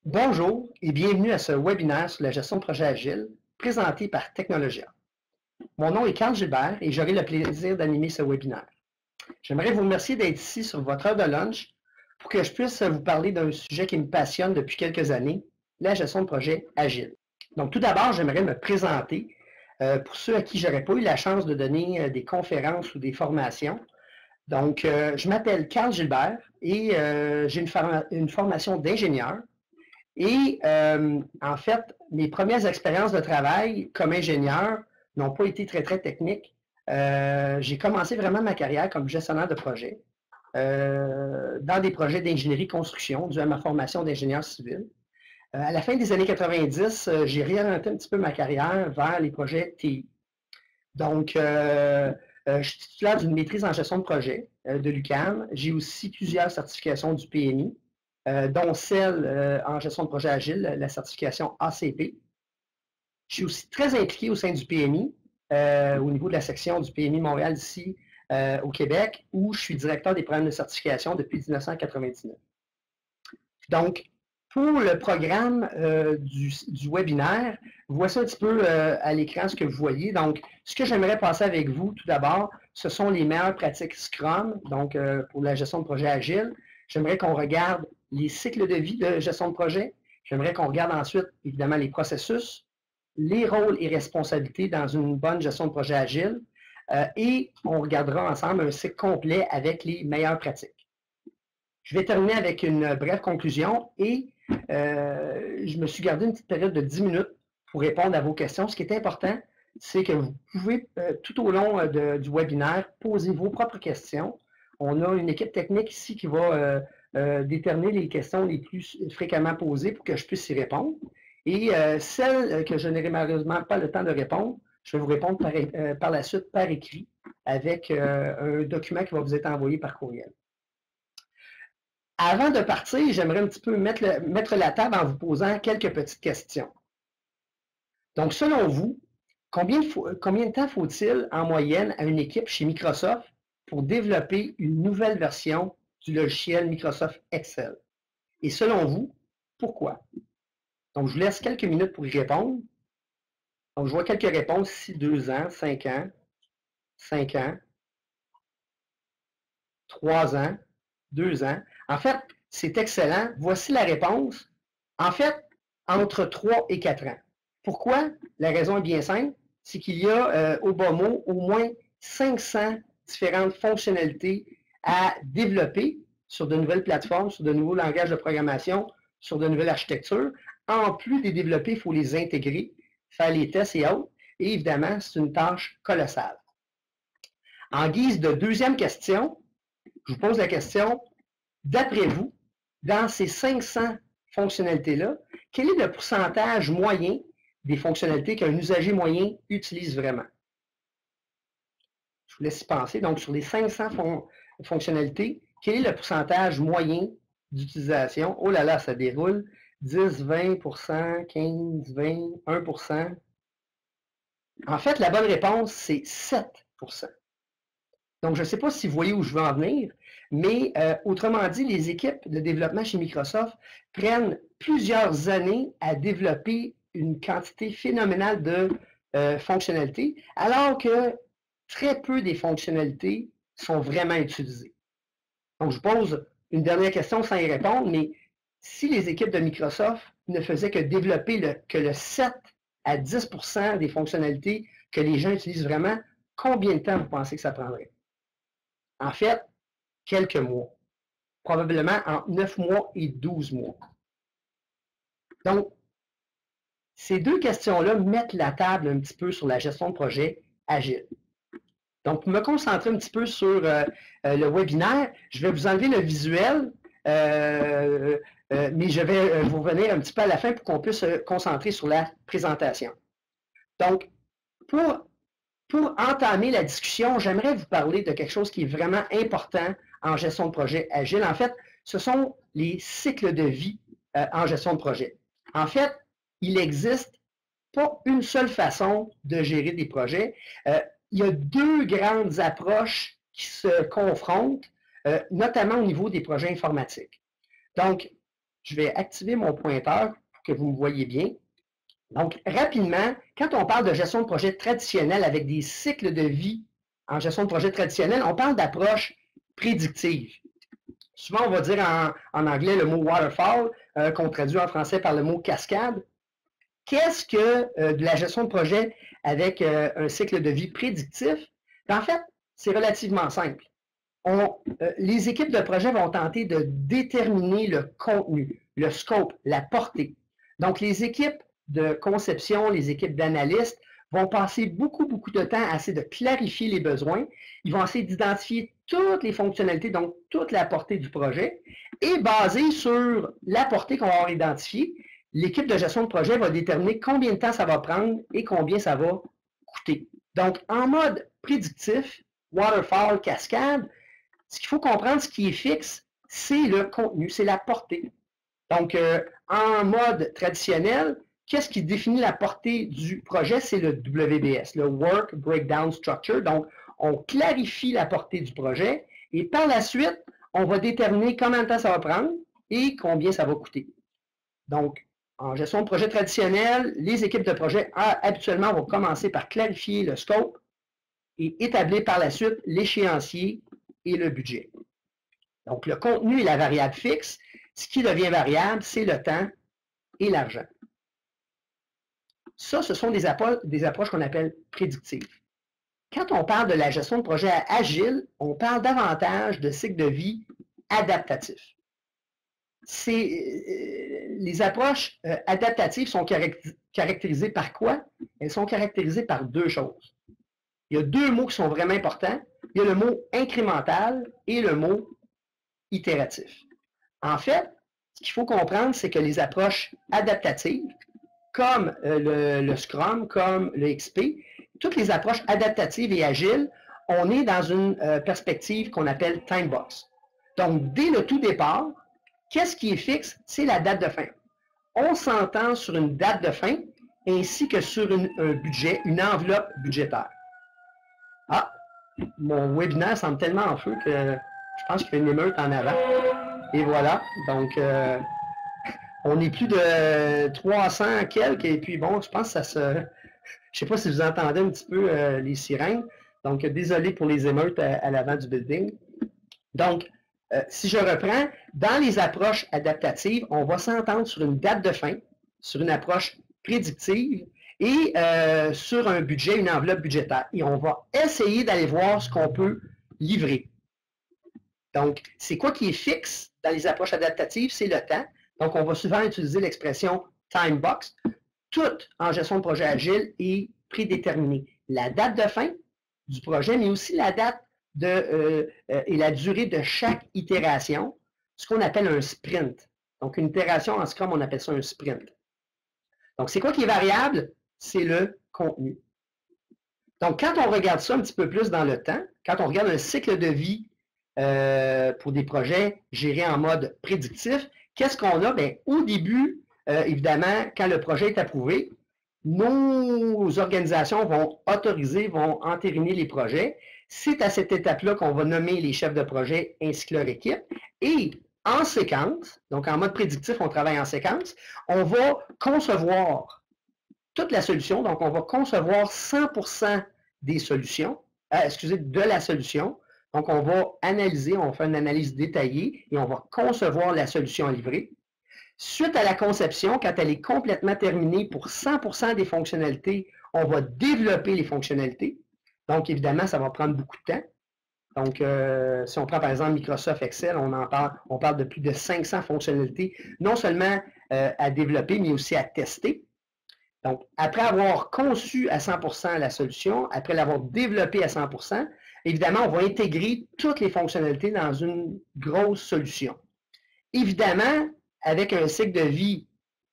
Bonjour et bienvenue à ce webinaire sur la gestion de projet agile présenté par Technologia. Mon nom est Carl Gilbert et j'aurai le plaisir d'animer ce webinaire. J'aimerais vous remercier d'être ici sur votre heure de lunch pour que je puisse vous parler d'un sujet qui me passionne depuis quelques années, la gestion de projet agile. Donc tout d'abord, j'aimerais me présenter pour ceux à qui je n'aurais pas eu la chance de donner des conférences ou des formations. Donc, je m'appelle Carl Gilbert et j'ai une formation d'ingénieur. Et en fait, mes premières expériences de travail comme ingénieur n'ont pas été très techniques. J'ai commencé vraiment ma carrière comme gestionnaire de projet dans des projets d'ingénierie construction dû à ma formation d'ingénieur civil. À la fin des années 90, j'ai réorienté un petit peu ma carrière vers les projets TI. Donc, je suis titulaire d'une maîtrise en gestion de projet de l'UQAM. J'ai aussi plusieurs certifications du PMI. Dont celle en gestion de projet agile, la certification ACP. Je suis aussi très impliqué au sein du PMI, au niveau de la section du PMI Montréal ici au Québec, où je suis directeur des programmes de certification depuis 1999. Donc, pour le programme du webinaire, voici un petit peu à l'écran ce que vous voyez. Donc, ce que j'aimerais passer avec vous, tout d'abord, ce sont les meilleures pratiques Scrum, donc pour la gestion de projet agile. J'aimerais qu'on regarde les cycles de vie de gestion de projet. J'aimerais qu'on regarde ensuite, évidemment, les processus, les rôles et responsabilités dans une bonne gestion de projet agile. Et on regardera ensemble un cycle complet avec les meilleures pratiques. Je vais terminer avec une brève conclusion et je me suis gardé une petite période de 10 minutes pour répondre à vos questions. Ce qui est important, c'est que vous pouvez, tout au long du webinaire, poser vos propres questions. On a une équipe technique ici qui va déterminer les questions les plus fréquemment posées pour que je puisse y répondre. Et celles que je n'aurai malheureusement pas le temps de répondre, je vais vous répondre par la suite par écrit avec un document qui va vous être envoyé par courriel. Avant de partir, j'aimerais un petit peu mettre la table en vous posant quelques petites questions. Donc, selon vous, combien de temps faut-il en moyenne à une équipe chez Microsoft pour développer une nouvelle version du logiciel Microsoft Excel? Et selon vous, pourquoi? Donc, je vous laisse quelques minutes pour y répondre. Donc, je vois quelques réponses ici, 2 ans, 5 ans, 5 ans, 3 ans, 2 ans. En fait, c'est excellent. Voici la réponse. En fait, entre 3 et 4 ans. Pourquoi? La raison est bien simple. C'est qu'il y a au bas mot au moins 500 différentes fonctionnalités à développer sur de nouvelles plateformes, sur de nouveaux langages de programmation, sur de nouvelles architectures. En plus de les développer, il faut les intégrer, faire les tests et autres. Et évidemment, c'est une tâche colossale. En guise de deuxième question, je vous pose la question, d'après vous, dans ces 500 fonctionnalités-là, quel est le pourcentage moyen des fonctionnalités qu'un usager moyen utilise vraiment? Je vous laisse y penser. Donc, sur les 500 fonctionnalités, quel est le pourcentage moyen d'utilisation? Oh là là, ça déroule. 10, 20%, 15, 20, 1%. En fait, la bonne réponse, c'est 7%. Donc, je ne sais pas si vous voyez où je veux en venir, mais autrement dit, les équipes de développement chez Microsoft prennent plusieurs années à développer une quantité phénoménale de fonctionnalités, alors que très peu des fonctionnalités sont vraiment utilisées. Donc, je vous pose une dernière question sans y répondre, mais si les équipes de Microsoft ne faisaient que développer que le 7 à 10% des fonctionnalités que les gens utilisent vraiment, combien de temps vous pensez que ça prendrait? En fait, quelques mois. Probablement entre 9 mois et 12 mois. Donc, ces deux questions-là mettent la table un petit peu sur la gestion de projet agile. Donc, pour me concentrer un petit peu sur le webinaire, je vais vous enlever le visuel, mais je vais vous revenir un petit peu à la fin pour qu'on puisse se concentrer sur la présentation. Donc, pour entamer la discussion, j'aimerais vous parler de quelque chose qui est vraiment important en gestion de projet agile. En fait, ce sont les cycles de vie en gestion de projet. En fait, il n'existe pas une seule façon de gérer des projets. Il y a deux grandes approches qui se confrontent, notamment au niveau des projets informatiques. Donc, Je vais activer mon pointeur pour que vous me voyez bien. Donc, rapidement, quand on parle de gestion de projet traditionnelle avec des cycles de vie en gestion de projet traditionnelle, on parle d'approche prédictive. Souvent, on va dire en anglais le mot waterfall, qu'on traduit en français par le mot cascade. Qu'est-ce que de la gestion de projet avec un cycle de vie prédictif? En fait, c'est relativement simple. Les équipes de projet vont tenter de déterminer le contenu, le scope, la portée. Donc, les équipes de conception, les équipes d'analystes vont passer beaucoup de temps à essayer de clarifier les besoins. Ils vont essayer d'identifier toutes les fonctionnalités, donc toute la portée du projet. Et basé sur la portée qu'on va avoir identifiée, l'équipe de gestion de projet va déterminer combien de temps ça va prendre et combien ça va coûter. Donc, en mode prédictif, waterfall, cascade, ce qu'il faut comprendre, ce qui est fixe, c'est le contenu, c'est la portée. Donc, en mode traditionnel, qu'est-ce qui définit la portée du projet? C'est le WBS, le Work Breakdown Structure. Donc, on clarifie la portée du projet et par la suite, on va déterminer combien de temps ça va prendre et combien ça va coûter. Donc, en gestion de projet traditionnel, les équipes de projet habituellement vont commencer par clarifier le scope et établir par la suite l'échéancier et le budget. Donc, le contenu est la variable fixe. Ce qui devient variable, c'est le temps et l'argent. Ça, ce sont des approches qu'on appelle prédictives. Quand on parle de la gestion de projet agile, on parle davantage de cycle de vie adaptatif. Les approches adaptatives sont caractérisées par quoi? Elles sont caractérisées par deux choses. Il y a deux mots qui sont vraiment importants. Il y a le mot incrémental et le mot itératif. En fait, ce qu'il faut comprendre, c'est que les approches adaptatives, comme le Scrum, comme le XP, toutes les approches adaptatives et agiles, on est dans une perspective qu'on appelle time box. Donc, dès le tout départ, qu'est-ce qui est fixe? C'est la date de fin. On s'entend sur une date de fin ainsi que sur un budget, une enveloppe budgétaire. Ah, mon webinaire semble tellement en feu que je pense qu'il y a une émeute en avant. Et voilà, donc on est plus de 300 quelques, et puis bon, je pense que ça se... Je ne sais pas si vous entendez un petit peu les sirènes, donc désolé pour les émeutes à l'avant du building. Donc, si je reprends, dans les approches adaptatives, on va s'entendre sur une date de fin, sur une approche prédictive et sur un budget, une enveloppe budgétaire. Et on va essayer d'aller voir ce qu'on peut livrer. Donc, c'est quoi qui est fixe dans les approches adaptatives? C'est le temps. Donc, on va souvent utiliser l'expression time box. Tout en gestion de projet agile est prédéterminé. La date de fin du projet, mais aussi la date et la durée de chaque itération, ce qu'on appelle un sprint. Donc, une itération en Scrum, on appelle ça un sprint. Donc, c'est quoi qui est variable? C'est le contenu. Donc, quand on regarde ça un petit peu plus dans le temps, quand on regarde un cycle de vie pour des projets gérés en mode prédictif, qu'est-ce qu'on a? Bien, au début, évidemment, quand le projet est approuvé, nos organisations vont autoriser, vont entériner les projets. C'est à cette étape-là qu'on va nommer les chefs de projet ainsi que leur équipe. Et en séquence, donc en mode prédictif, on travaille en séquence, on va concevoir toute la solution. Donc, on va concevoir 100% des solutions, de la solution. Donc, on va analyser, on fait une analyse détaillée et on va concevoir la solution à livrer. Suite à la conception, quand elle est complètement terminée pour 100% des fonctionnalités, on va développer les fonctionnalités. Donc, évidemment, ça va prendre beaucoup de temps. Donc, si on prend par exemple Microsoft Excel, on parle de plus de 500 fonctionnalités, non seulement à développer, mais aussi à tester. Donc, après avoir conçu à 100% la solution, après l'avoir développée à 100%, évidemment, on va intégrer toutes les fonctionnalités dans une grosse solution. Évidemment, avec un cycle de vie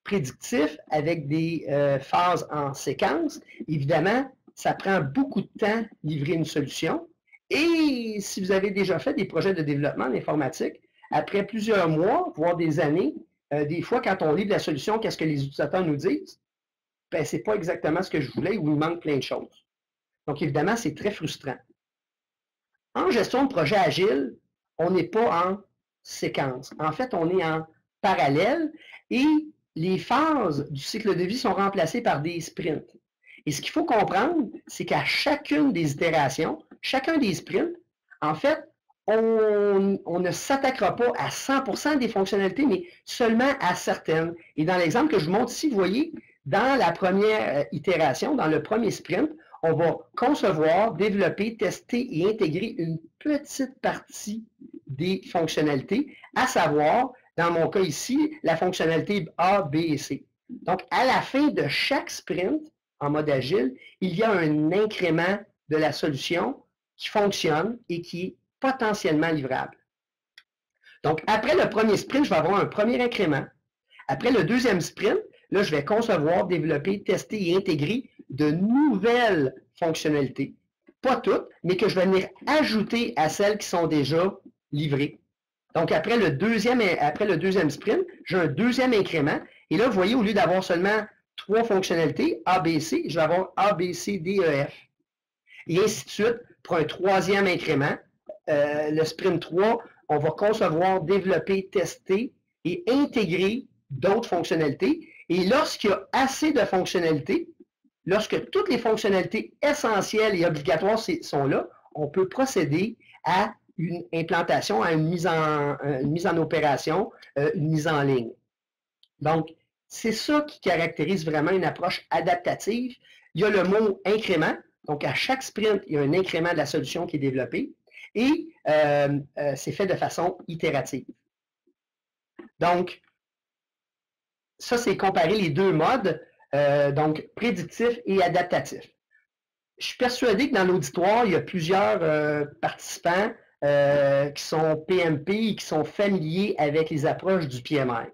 prédictif, avec des phases en séquence, évidemment, ça prend beaucoup de temps livrer une solution. Et si vous avez déjà fait des projets de développement en informatique, après plusieurs mois, voire des années, des fois, quand on livre la solution, qu'est-ce que les utilisateurs nous disent? Ben, ce n'est pas exactement ce que je voulais ou il manque plein de choses. Donc, évidemment, c'est très frustrant. En gestion de projet agile, on n'est pas en séquence. En fait, on est en parallèles et les phases du cycle de vie sont remplacées par des sprints. Et ce qu'il faut comprendre, c'est qu'à chacune des itérations, chacun des sprints, en fait, on ne s'attaquera pas à 100% des fonctionnalités, mais seulement à certaines. Et dans l'exemple que je vous montre ici, vous voyez, dans la première itération, dans le premier sprint, on va concevoir, développer, tester et intégrer une petite partie des fonctionnalités, à savoir, dans mon cas ici, la fonctionnalité A, B et C. Donc, à la fin de chaque sprint, en mode agile, il y a un incrément de la solution qui fonctionne et qui est potentiellement livrable. Donc, après le premier sprint, je vais avoir un premier incrément. Après le deuxième sprint, là, je vais concevoir, développer, tester et intégrer de nouvelles fonctionnalités. Pas toutes, mais que je vais venir ajouter à celles qui sont déjà livrées. Donc, après le deuxième sprint, j'ai un deuxième incrément. Et là, vous voyez, au lieu d'avoir seulement 3 fonctionnalités, A, B, C, je vais avoir A, B, C, D, E, F. Et ainsi de suite, pour un troisième incrément, le sprint 3, on va concevoir, développer, tester et intégrer d'autres fonctionnalités. Et lorsqu'il y a assez de fonctionnalités, lorsque toutes les fonctionnalités essentielles et obligatoires sont là, on peut procéder à une implantation, à une mise en opération, une mise en ligne. Donc, c'est ça qui caractérise vraiment une approche adaptative. Il y a le mot incrément. Donc, à chaque sprint, il y a un incrément de la solution qui est développé et c'est fait de façon itérative. Donc, ça, c'est comparer les deux modes, donc prédictif et adaptatif. Je suis persuadé que dans l'auditoire, il y a plusieurs participants qui sont PMP et qui sont familiers avec les approches du PMI.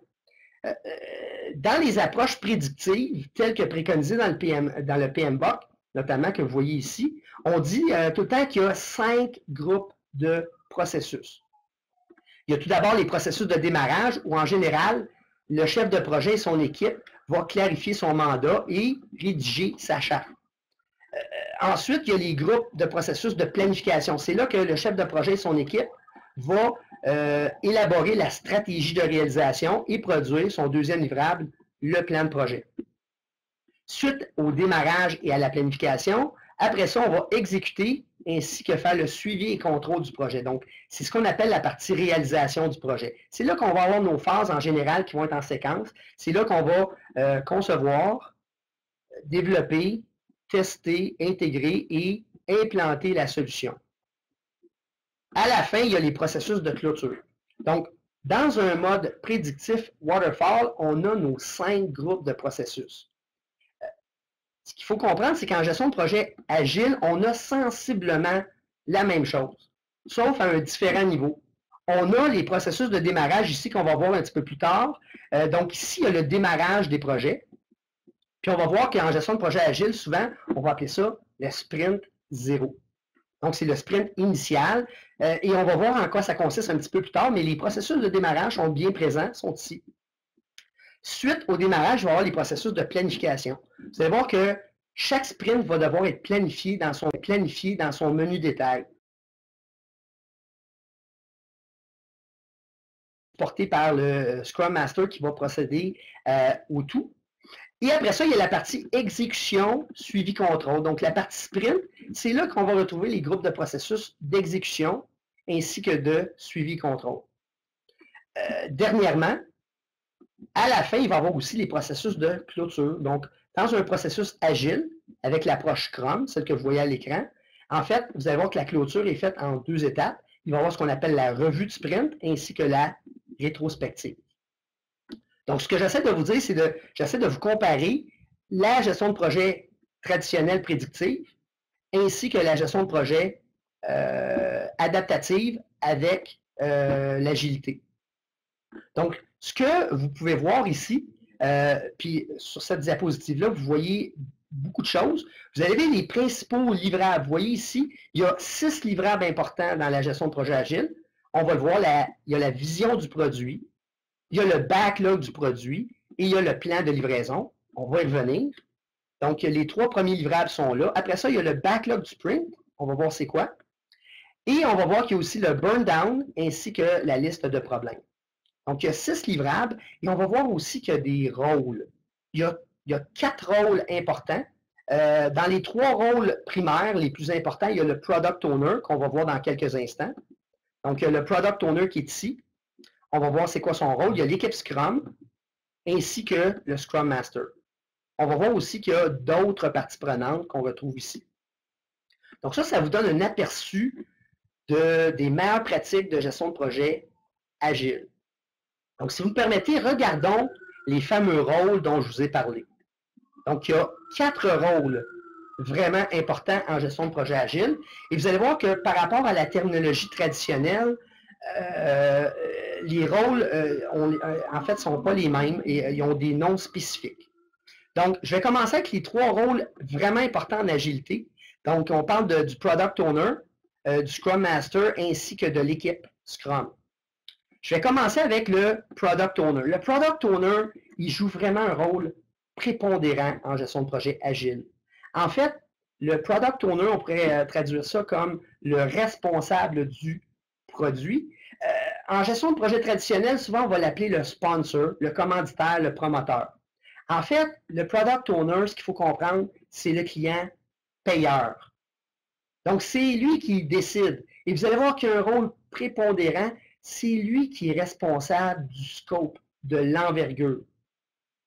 Dans les approches prédictives, telles que préconisées dans le PMBOK, notamment que vous voyez ici, on dit tout le temps qu'il y a 5 groupes de processus. Il y a tout d'abord les processus de démarrage où, en général, le chef de projet et son équipe vont clarifier son mandat et rédiger sa charte. Ensuite, il y a les groupes de processus de planification. C'est là que le chef de projet et son équipe va élaborer la stratégie de réalisation et produire son deuxième livrable, le plan de projet. Suite au démarrage et à la planification, après ça, on va exécuter ainsi que faire le suivi et contrôle du projet. Donc, c'est ce qu'on appelle la partie réalisation du projet. C'est là qu'on va avoir nos phases en général qui vont être en séquence. C'est là qu'on va concevoir, développer, tester, intégrer et implanter la solution. À la fin, il y a les processus de clôture. Donc, dans un mode prédictif waterfall, on a nos 5 groupes de processus. Ce qu'il faut comprendre, c'est qu'en gestion de projet agile, on a sensiblement la même chose, sauf à un différent niveau. On a les processus de démarrage ici qu'on va voir un petit peu plus tard. Donc ici, il y a le démarrage des projets. Puis on va voir qu'en gestion de projet agile, souvent, on va appeler ça le sprint 0. Donc c'est le sprint initial. Et on va voir en quoi ça consiste un petit peu plus tard, mais les processus de démarrage sont bien présents, sont ici. Suite au démarrage, il va y avoir les processus de planification. Vous allez voir que chaque sprint va devoir être planifié dans son menu détail. Porté par le Scrum Master qui va procéder au tout. Et après ça, il y a la partie exécution, suivi, contrôle. Donc, la partie sprint, c'est là qu'on va retrouver les groupes de processus d'exécution ainsi que de suivi, contrôle. Dernièrement, à la fin, il va y avoir aussi les processus de clôture. Donc, dans un processus agile, avec l'approche Scrum, celle que vous voyez à l'écran, en fait, vous allez voir que la clôture est faite en 2 étapes. Il va y avoir ce qu'on appelle la revue de sprint ainsi que la rétrospective. Donc, ce que j'essaie de vous dire, c'est j'essaie de vous comparer la gestion de projet traditionnelle prédictive ainsi que la gestion de projet adaptative avec l'agilité. Donc, ce que vous pouvez voir ici, puis sur cette diapositive-là, vous voyez beaucoup de choses. Vous avez les principaux livrables. Vous voyez ici, il y a 6 livrables importants dans la gestion de projet agile. On va le voir, il y a la vision du produit, il y a le backlog du produit et il y a le plan de livraison. On va y revenir. Donc, les 3 premiers livrables sont là. Après ça, il y a le backlog du sprint. On va voir c'est quoi. Et on va voir qu'il y a aussi le burn down ainsi que la liste de problèmes. Donc, il y a 6 livrables et on va voir aussi qu'il y a des rôles. Il y a 4 rôles importants. Dans les 3 rôles primaires, les plus importants, il y a le Product Owner qu'on va voir dans quelques instants. Donc, il y a le Product Owner qui est ici. On va voir c'est quoi son rôle. Il y a l'équipe Scrum ainsi que le Scrum Master. On va voir aussi qu'il y a d'autres parties prenantes qu'on retrouve ici. Donc ça vous donne un aperçu des meilleures pratiques de gestion de projet agile. Donc, si vous me permettez, regardons les fameux rôles dont je vous ai parlé. Donc, il y a 4 rôles vraiment importants en gestion de projet agile. Et vous allez voir que par rapport à la terminologie traditionnelle, les rôles, en fait, ne sont pas les mêmes et ils ont des noms spécifiques. Donc, je vais commencer avec les 3 rôles vraiment importants en agilité. Donc, on parle du Product Owner, du Scrum Master ainsi que de l'équipe Scrum. Je vais commencer avec le Product Owner. Le Product Owner, il joue vraiment un rôle prépondérant en gestion de projet agile. En fait, le Product Owner, on pourrait traduire ça comme le responsable du produit. En gestion de projet traditionnel, souvent on va l'appeler le sponsor, le commanditaire, le promoteur. En fait, le Product Owner, ce qu'il faut comprendre, c'est le client payeur. Donc, c'est lui qui décide. Et vous allez voir qu'il y a un rôle prépondérant, c'est lui qui est responsable du scope, de l'envergure.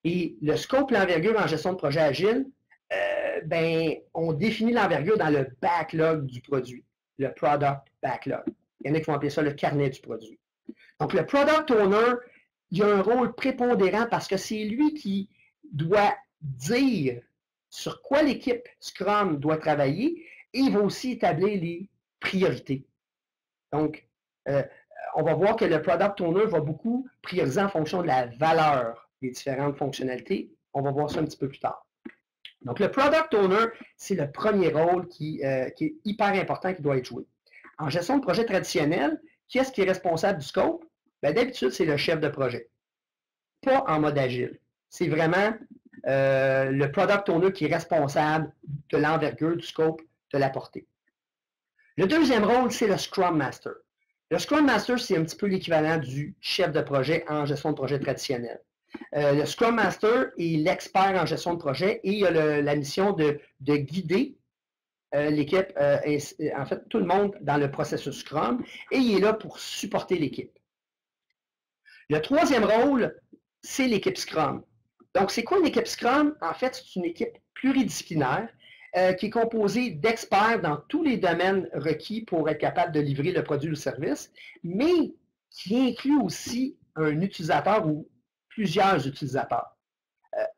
Et le scope, l'envergure en gestion de projet agile, on définit l'envergure dans le backlog du produit, le product backlog. Il y en a qui vont appeler ça le carnet du produit. Donc, le product owner, il a un rôle prépondérant parce que c'est lui qui doit dire sur quoi l'équipe Scrum doit travailler et il va aussi établir les priorités. Donc, on va voir que le Product Owner va beaucoup prioriser en fonction de la valeur des différentes fonctionnalités. On va voir ça un petit peu plus tard. Donc, le Product Owner, c'est le premier rôle qui est hyper important qui doit être joué. En gestion de projet traditionnel, qui est-ce qui est responsable du scope? D'habitude, c'est le chef de projet. Pas en mode agile. C'est vraiment le Product Owner qui est responsable de l'envergure, du scope, de la portée. Le deuxième rôle, c'est le Scrum Master. Le Scrum Master, c'est un petit peu l'équivalent du chef de projet en gestion de projet traditionnel. Le Scrum Master est l'expert en gestion de projet et il a la mission de guider l'équipe, en fait, tout le monde dans le processus Scrum et il est là pour supporter l'équipe. Le troisième rôle, c'est l'équipe Scrum. Donc, c'est quoi une équipe Scrum? En fait, c'est une équipe pluridisciplinaire qui est composée d'experts dans tous les domaines requis pour être capable de livrer le produit ou le service, mais qui inclut aussi un utilisateur ou plusieurs utilisateurs.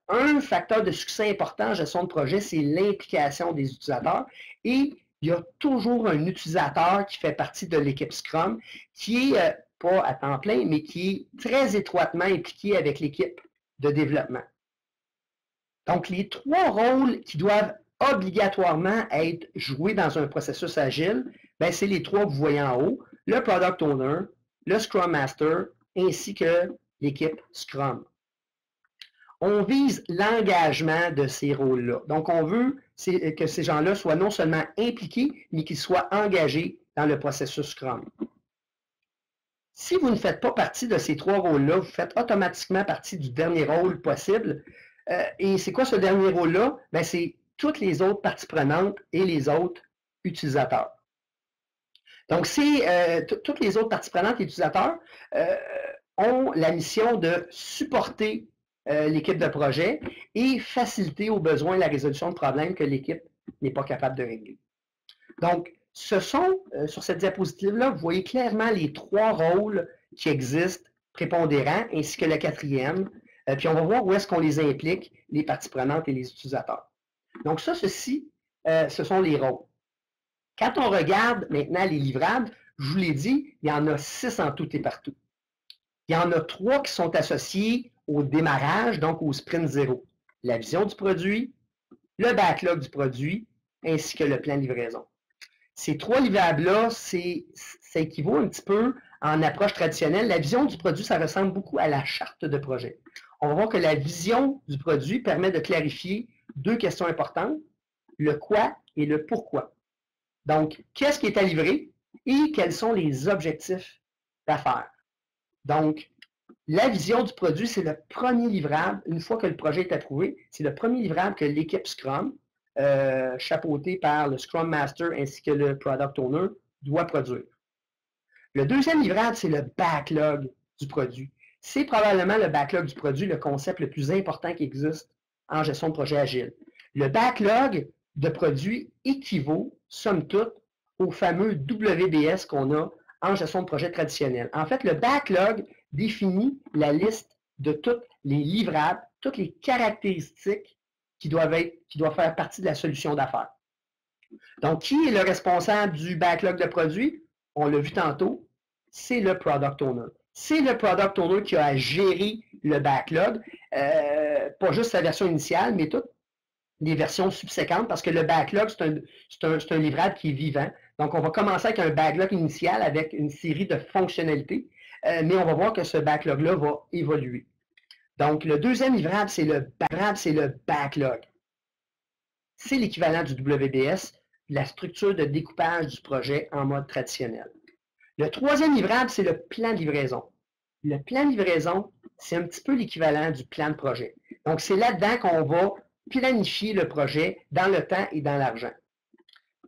Un facteur de succès important en gestion de projet, c'est l'implication des utilisateurs et il y a toujours un utilisateur qui fait partie de l'équipe Scrum qui est pas à temps plein, mais qui est très étroitement impliqué avec l'équipe de développement. Donc, les 3 rôles qui doivent obligatoirement être joués dans un processus agile, c'est les 3 que vous voyez en haut, le Product Owner, le Scrum Master, ainsi que l'équipe Scrum. On vise l'engagement de ces rôles-là. Donc, on veut que ces gens-là soient non seulement impliqués, mais qu'ils soient engagés dans le processus Scrum. Si vous ne faites pas partie de ces 3 rôles-là, vous faites automatiquement partie du dernier rôle possible. Et c'est quoi ce dernier rôle-là? C'est toutes les autres parties prenantes et les autres utilisateurs. Donc, toutes les autres parties prenantes et utilisateurs ont la mission de supporter l'équipe de projet et faciliter au besoin la résolution de problèmes que l'équipe n'est pas capable de régler. Donc, sur cette diapositive-là, vous voyez clairement les 3 rôles qui existent, prépondérants, ainsi que le 4e. Puis on va voir où est-ce qu'on les implique, les parties prenantes et les utilisateurs. Donc ça, ceci, ce sont les rôles. Quand on regarde maintenant les livrables, je vous l'ai dit, il y en a 6 en tout et partout. Il y en a 3 qui sont associés au démarrage, donc au sprint 0. La vision du produit, le backlog du produit, ainsi que le plan de livraison. Ces 3 livrables-là, ça équivaut un petit peu en approche traditionnelle. La vision du produit, ça ressemble beaucoup à la charte de projet. On va voir que la vision du produit permet de clarifier 2 questions importantes, le quoi et le pourquoi. Donc, qu'est-ce qui est à livrer et quels sont les objectifs d'affaires. Donc, La vision du produit, c'est le premier livrable. Une fois que le projet est approuvé, c'est le premier livrable que l'équipe Scrum, chapeautée par le Scrum Master ainsi que le Product Owner, doit produire. Le deuxième livrable, c'est le backlog du produit. C'est probablement le backlog du produit, le concept le plus important qui existe en gestion de projet agile. Le backlog de produits équivaut, somme toute, au fameux WBS qu'on a en gestion de projet traditionnel. En fait, le backlog définit la liste de tous les livrables, toutes les caractéristiques qui doivent faire partie de la solution d'affaires. Donc, qui est le responsable du backlog de produits? On l'a vu tantôt, c'est le Product Owner. C'est le Product Owner qui a à gérer le backlog, pas juste sa version initiale, mais toutes les versions subséquentes, parce que le backlog, c'est un livrable qui est vivant. Donc, on va commencer avec un backlog initial avec une série de fonctionnalités, mais on va voir que ce backlog-là va évoluer. Donc, le deuxième livrable, c'est le backlog. C'est l'équivalent du WBS, la structure de découpage du projet en mode traditionnel. Le troisième livrable, c'est le plan de livraison. Le plan de livraison, c'est un petit peu l'équivalent du plan de projet. Donc, c'est là-dedans qu'on va planifier le projet dans le temps et dans l'argent.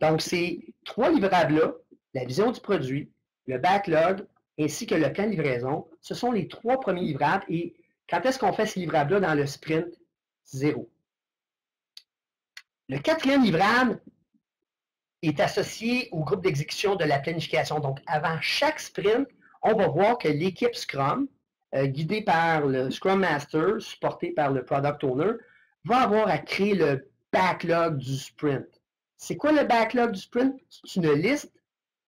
Donc, ces trois livrables-là, la vision du produit, le backlog, ainsi que le plan de livraison, ce sont les trois premiers livrables. Et quand est-ce qu'on fait ces livrables-là dans le sprint 0? Le quatrième livrable est associé au groupe d'exécution de la planification. Donc, avant chaque sprint, on va voir que l'équipe Scrum, guidée par le Scrum Master, supportée par le Product Owner, va avoir à créer le backlog du sprint. C'est quoi le backlog du sprint? C'est une liste,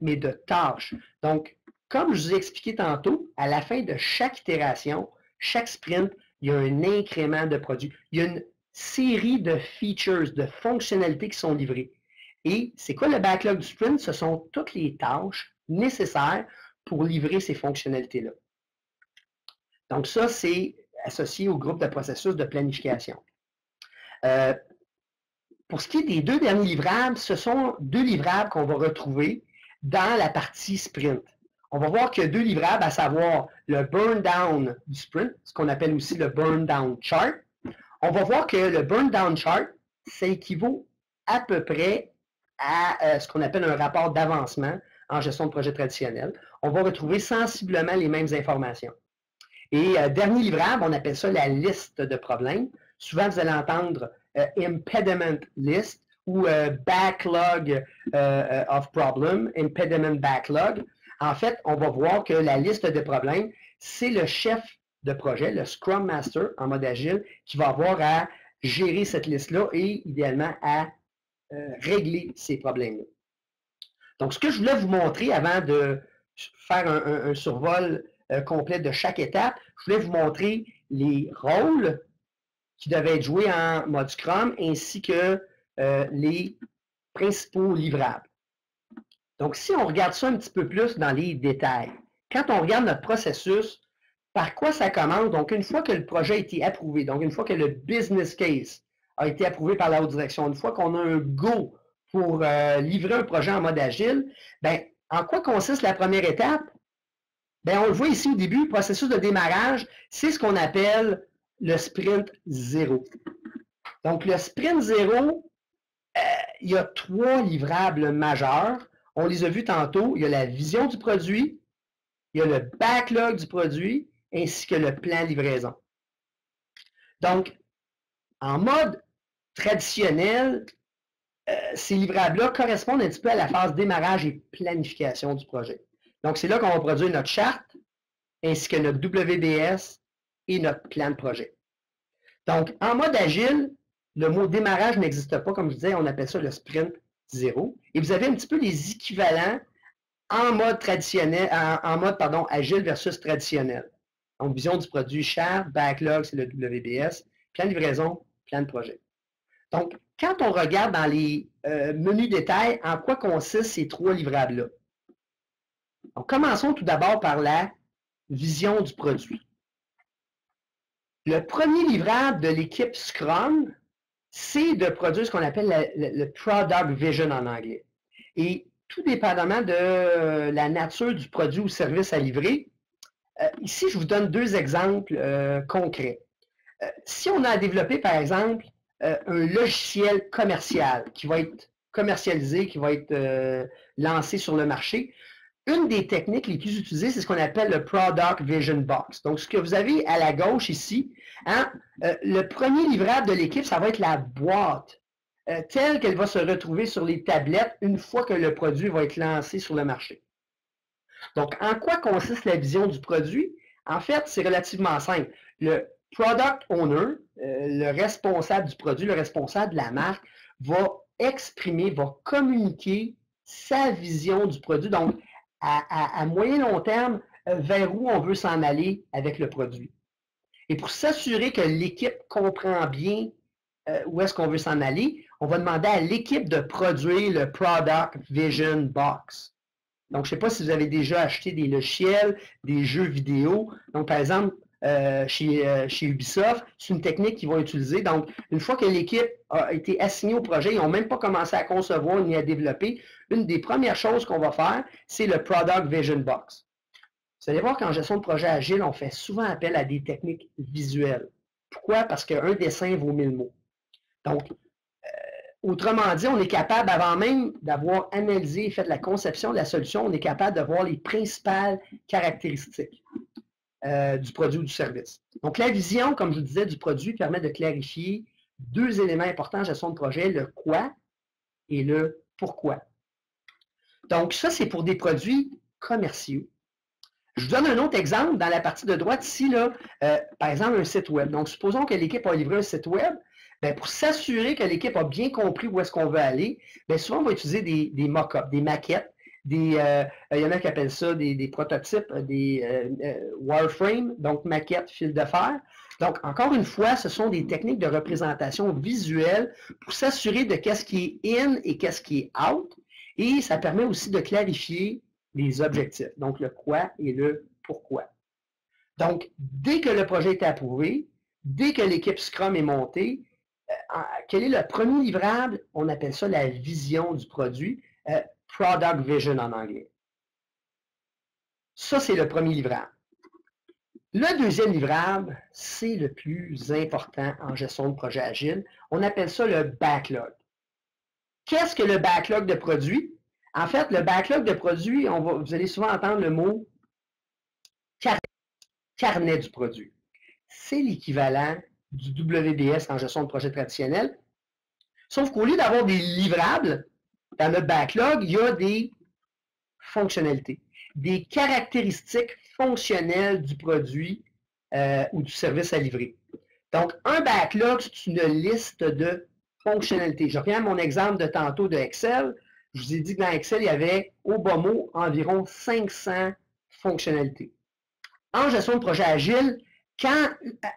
mais de tâches. Donc, comme je vous ai expliqué tantôt, à la fin de chaque itération, chaque sprint, il y a un incrément de produits. Il y a une série de features, de fonctionnalités qui sont livrées. Et c'est quoi le backlog du sprint? Ce sont toutes les tâches nécessaires pour livrer ces fonctionnalités-là. Donc ça, c'est associé au groupe de processus de planification. Pour ce qui est des deux derniers livrables, ce sont deux livrables qu'on va retrouver dans la partie sprint. On va voir qu'il y a deux livrables, à savoir le burn down du sprint, ce qu'on appelle aussi le burn down chart. On va voir que le burn down chart, ça équivaut à peu près à ce qu'on appelle un rapport d'avancement en gestion de projet traditionnel. On va retrouver sensiblement les mêmes informations. Et dernier livrable, on appelle ça la liste de problèmes. Souvent, vous allez entendre impediment list ou backlog of problem, impediment backlog. En fait, on va voir que la liste de problèmes, c'est le chef de projet, le Scrum Master en mode agile, qui va avoir à gérer cette liste-là et idéalement à régler ces problèmes-là. Donc, ce que je voulais vous montrer avant de faire un survol complet de chaque étape, je voulais vous montrer les rôles qui devaient être joués en mode Scrum ainsi que les principaux livrables. Donc, si on regarde ça un petit peu plus dans les détails, quand on regarde notre processus, par quoi ça commence? Donc, une fois que le projet a été approuvé, donc une fois que le business case a été approuvé par la haute direction, une fois qu'on a un go pour livrer un projet en mode agile, bien, en quoi consiste la première étape? Bien, on le voit ici au début, le processus de démarrage, c'est ce qu'on appelle le sprint 0. Donc, le sprint 0, il y a trois livrables majeurs. On les a vus tantôt. Il y a la vision du produit, il y a le backlog du produit, ainsi que le plan de livraison. Donc, en mode traditionnel, ces livrables-là correspondent un petit peu à la phase démarrage et planification du projet. Donc, c'est là qu'on va produire notre charte, ainsi que notre WBS et notre plan de projet. Donc, en mode agile, le mot démarrage n'existe pas, comme je disais, on appelle ça le sprint 0. Et vous avez un petit peu les équivalents en mode traditionnel, en mode agile versus traditionnel. Donc, vision du produit, charte, backlog, c'est le WBS, plan de livraison, plan de projet. Donc, quand on regarde dans les menus détails, en quoi consistent ces trois livrables-là? Donc, commençons tout d'abord par la vision du produit. Le premier livrable de l'équipe Scrum, c'est de produire ce qu'on appelle le Product Vision en anglais. Et tout dépendamment de la nature du produit ou service à livrer, Ici, je vous donne deux exemples concrets. Si on a développé, par exemple, un logiciel commercial qui va être commercialisé, qui va être lancé sur le marché, une des techniques les plus utilisées, c'est ce qu'on appelle le Product Vision Box. Donc, ce que vous avez à la gauche ici, hein, le premier livrable de l'équipe, ça va être la boîte telle qu'elle va se retrouver sur les tablettes une fois que le produit va être lancé sur le marché. Donc, en quoi consiste la vision du produit? En fait, c'est relativement simple. Le Product Owner, le responsable du produit, le responsable de la marque, va exprimer, va communiquer sa vision du produit. Donc, à moyen long terme, vers où on veut s'en aller avec le produit. Et pour s'assurer que l'équipe comprend bien où est-ce qu'on veut s'en aller, on va demander à l'équipe de produire le Product Vision Box. Donc, je ne sais pas si vous avez déjà acheté des logiciels, des jeux vidéo. Donc, par exemple, chez Ubisoft, c'est une technique qu'ils vont utiliser. Donc, une fois que l'équipe a été assignée au projet, ils n'ont même pas commencé à concevoir ni à développer, une des premières choses qu'on va faire, c'est le Product Vision Box. Vous allez voir qu'en gestion de projet agile, on fait souvent appel à des techniques visuelles. Pourquoi? Parce qu'un dessin vaut 1000 mots. Donc, autrement dit, on est capable, avant même d'avoir analysé et fait la conception de la solution, on est capable de voir les principales caractéristiques du produit ou du service. Donc, la vision, comme je vous disais, du produit permet de clarifier deux éléments importants en gestion de projet, le quoi et le pourquoi. Donc, ça, c'est pour des produits commerciaux. Je vous donne un autre exemple dans la partie de droite ici, là, par exemple, un site web. Donc, supposons que l'équipe a livré un site web. Bien, pour s'assurer que l'équipe a bien compris où est-ce qu'on veut aller, bien, souvent, on va utiliser des mock-ups, des maquettes, il y en a qui appellent ça des prototypes, des wireframes, donc maquettes, fil de fer. Donc, encore une fois, ce sont des techniques de représentation visuelle pour s'assurer de qu'est-ce qui est in et qu'est-ce qui est out. Et ça permet aussi de clarifier les objectifs, donc le quoi et le pourquoi. Donc, dès que le projet est approuvé, dès que l'équipe Scrum est montée, quel est le premier livrable? On appelle ça la vision du produit, Product Vision en anglais. Ça, c'est le premier livrable. Le deuxième livrable, c'est le plus important en gestion de projet agile. On appelle ça le backlog. Qu'est-ce que le backlog de produits? En fait, le backlog de produits, vous allez souvent entendre le mot carnet du produit. C'est l'équivalent du WBS en gestion de projet traditionnel. Sauf qu'au lieu d'avoir des livrables, dans notre backlog, il y a des fonctionnalités, des caractéristiques fonctionnelles du produit ou du service à livrer. Donc, un backlog, c'est une liste de fonctionnalités. Je reviens à mon exemple de tantôt de Excel. Je vous ai dit que dans Excel, il y avait au bas mot environ 500 fonctionnalités. En gestion de projet agile,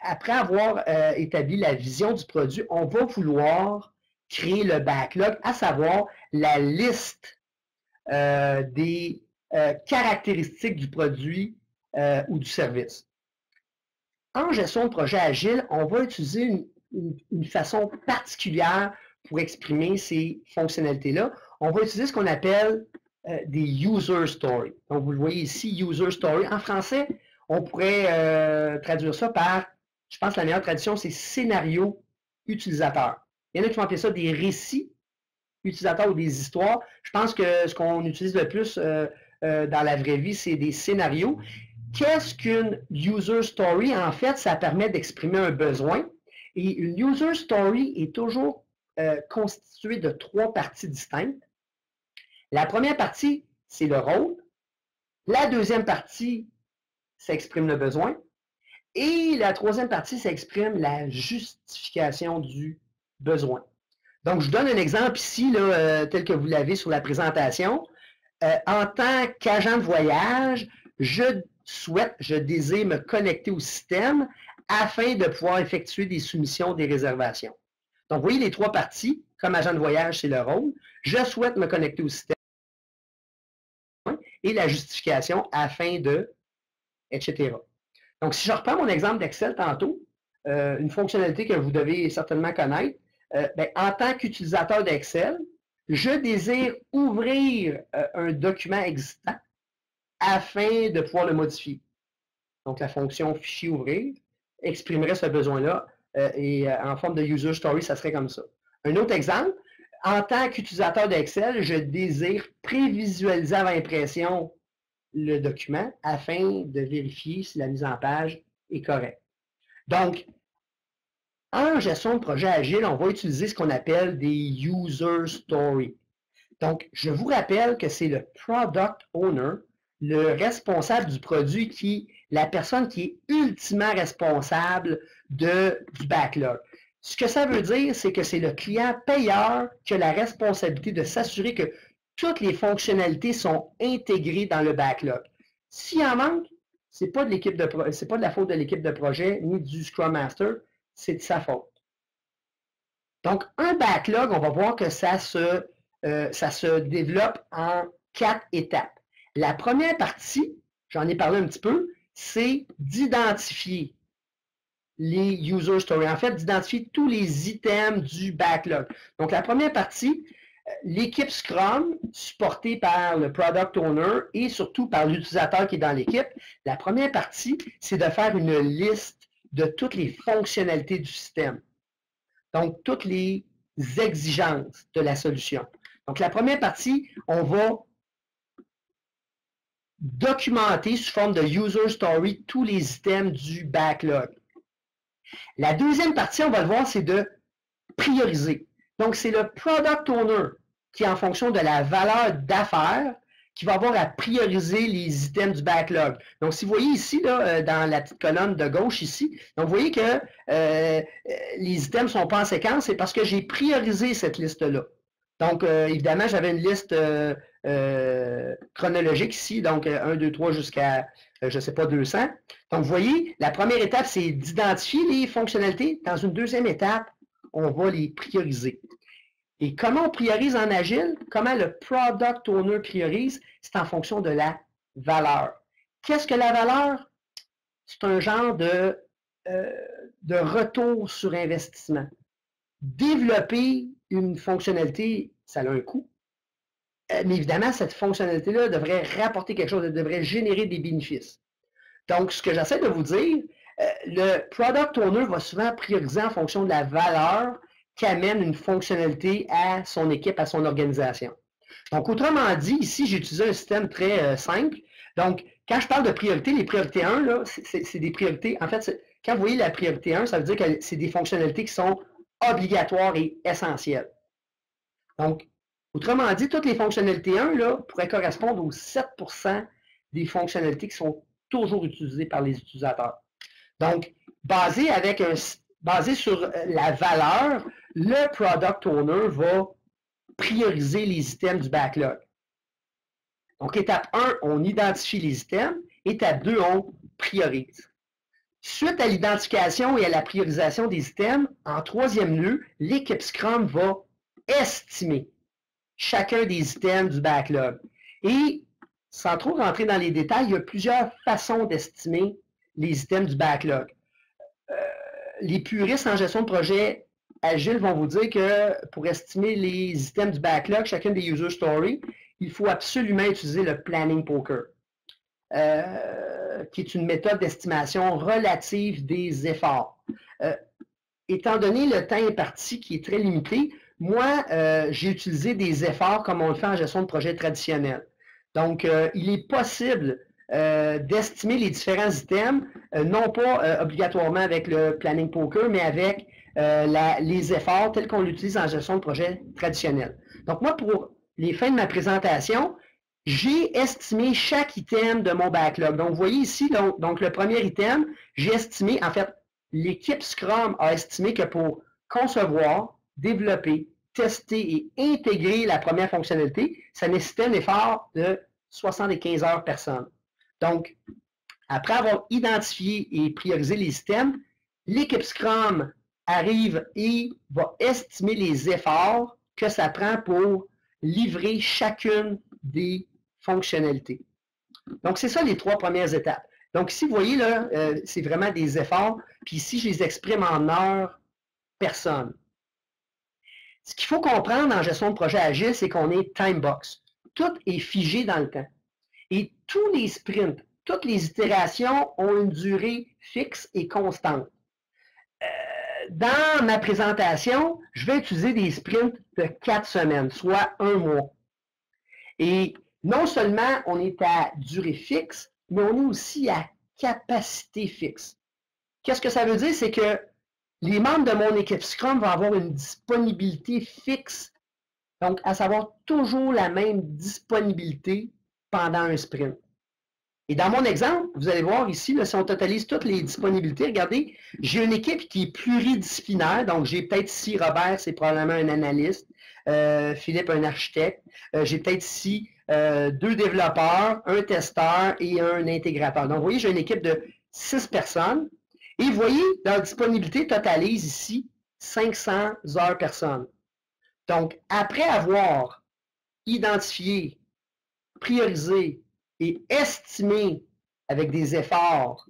après avoir établi la vision du produit, on va vouloir créer le backlog, à savoir la liste des caractéristiques du produit ou du service. En gestion de projet agile, on va utiliser une façon particulière pour exprimer ces fonctionnalités-là. On va utiliser ce qu'on appelle des user stories. Donc, vous le voyez ici, user story. En français, on pourrait traduire ça par, je pense que la meilleure traduction, c'est scénario utilisateur. Il y en a qui vont appeler ça des récits utilisateurs ou des histoires. Je pense que ce qu'on utilise le plus dans la vraie vie, c'est des scénarios. Qu'est-ce qu'une user story? En fait, ça permet d'exprimer un besoin. Et une user story est toujours constituée de 3 parties distinctes. La première partie, c'est le rôle. La deuxième partie, ça exprime le besoin. Et la troisième partie, ça exprime la justification du besoin. Donc, je vous donne un exemple ici, là, tel que vous l'avez sur la présentation. En tant qu'agent de voyage, je désire me connecter au système afin de pouvoir effectuer des soumissions, des réservations. Donc, vous voyez les 3 parties. Comme agent de voyage, c'est le rôle. Je souhaite me connecter au système et la justification afin de, etc. Donc, si je reprends mon exemple d'Excel tantôt, une fonctionnalité que vous devez certainement connaître, en tant qu'utilisateur d'Excel, je désire ouvrir un document existant afin de pouvoir le modifier. donc la fonction fichier ouvrir, exprimerait ce besoin-là et en forme de user story, ça serait comme ça. Un autre exemple, en tant qu'utilisateur d'Excel, je désire prévisualiser avant impression le document afin de vérifier si la mise en page est correcte. Donc, en gestion de projet agile, on va utiliser ce qu'on appelle des user stories. Donc, je vous rappelle que c'est le product owner, le responsable du produit, la personne qui est ultimement responsable du backlog. Ce que ça veut dire, c'est que c'est le client payeur qui a la responsabilité de s'assurer que toutes les fonctionnalités sont intégrées dans le backlog. S'il en manque, ce n'est pas de la faute de l'équipe de projet ni du Scrum Master, c'est de sa faute. Donc, un backlog, on va voir que ça se développe en 4 étapes. La première partie, j'en ai parlé un petit peu, c'est d'identifier les user stories. En fait, d'identifier tous les items du backlog. Donc, la première partie, l'équipe Scrum, supportée par le Product Owner et surtout par l'utilisateur qui est dans l'équipe, la première partie, c'est de faire une liste de toutes les fonctionnalités du système. Donc, toutes les exigences de la solution. Donc, la première partie, on va documenter sous forme de user story tous les items du backlog. La deuxième partie, on va le voir, c'est de prioriser. Donc, c'est le Product Owner qui, en fonction de la valeur d'affaires, qui va avoir à prioriser les items du backlog. Donc, si vous voyez ici, là, dans la petite colonne de gauche ici, donc vous voyez que les items ne sont pas en séquence, c'est parce que j'ai priorisé cette liste-là. Donc, évidemment, j'avais une liste chronologique ici, donc 1, 2, 3 jusqu'à, je ne sais pas, 200. Donc, vous voyez, la première étape, c'est d'identifier les fonctionnalités. Dans une deuxième étape, on va les prioriser. Et comment on priorise en Agile? Comment le Product Owner priorise? C'est en fonction de la valeur. Qu'est-ce que la valeur? C'est un genre de retour sur investissement. Développer une fonctionnalité, ça a un coût. Mais évidemment, cette fonctionnalité-là devrait rapporter quelque chose, elle devrait générer des bénéfices. Donc, ce que j'essaie de vous dire, le Product Owner va souvent prioriser en fonction de la valeur qu'amène une fonctionnalité à son équipe, à son organisation. Donc, autrement dit, ici, j'ai utilisé un système très simple. Donc, quand je parle de priorité, les priorités 1, là, c'est des priorités. En fait, quand vous voyez la priorité 1, ça veut dire que c'est des fonctionnalités qui sont obligatoires et essentielles. Donc, autrement dit, toutes les fonctionnalités 1 là, pourraient correspondre aux 7% des fonctionnalités qui sont toujours utilisées par les utilisateurs. Donc, basé sur la valeur, le Product Owner va prioriser les items du backlog. Donc, étape 1, on identifie les items. Étape 2, on priorise. Suite à l'identification et à la priorisation des items, en troisième lieu, l'équipe Scrum va estimer chacun des items du backlog. Et, sans trop rentrer dans les détails, il y a plusieurs façons d'estimer les items du backlog. Les puristes en gestion de projet agile vont vous dire que pour estimer les items du backlog, chacune des user stories, il faut absolument utiliser le planning poker, qui est une méthode d'estimation relative des efforts. Étant donné le temps imparti qui est très limité, moi, j'ai utilisé des efforts comme on le fait en gestion de projet traditionnel. Donc, il est possible d'estimer les différents items, non pas obligatoirement avec le planning poker, mais avec les efforts tels qu'on l'utilise en gestion de projet traditionnel. Donc, moi, pour les fins de ma présentation, j'ai estimé chaque item de mon backlog. Donc, vous voyez ici, donc le premier item, j'ai estimé, en fait, l'équipe Scrum a estimé que pour concevoir, développer, tester et intégrer la première fonctionnalité, ça nécessitait un effort de 75 heures personne. Donc, après avoir identifié et priorisé les systèmes, l'équipe Scrum arrive et va estimer les efforts que ça prend pour livrer chacune des fonctionnalités. Donc, c'est ça les 3 premières étapes. Donc, ici, vous voyez, là, c'est vraiment des efforts. Puis ici, je les exprime en heures personne. Ce qu'il faut comprendre en gestion de projet agile, c'est qu'on est time box. Tout est figé dans le temps. Et tous les sprints, toutes les itérations ont une durée fixe et constante. Dans ma présentation, je vais utiliser des sprints de 4 semaines, soit 1 mois. Et non seulement on est à durée fixe, mais on est aussi à capacité fixe. Qu'est-ce que ça veut dire? C'est que les membres de mon équipe Scrum vont avoir une disponibilité fixe, donc à savoir toujours la même disponibilité pendant un sprint. Et dans mon exemple, vous allez voir ici, là, si on totalise toutes les disponibilités, regardez, j'ai une équipe qui est pluridisciplinaire, donc j'ai peut-être ici, Robert, c'est probablement un analyste, Philippe, un architecte, j'ai peut-être ici 2 développeurs, un testeur et un intégrateur. Donc, vous voyez, j'ai une équipe de 6 personnes, et vous voyez, leur disponibilité totalise ici 500 heures personnes. Donc, après avoir identifié, priorisé, et estimer avec des efforts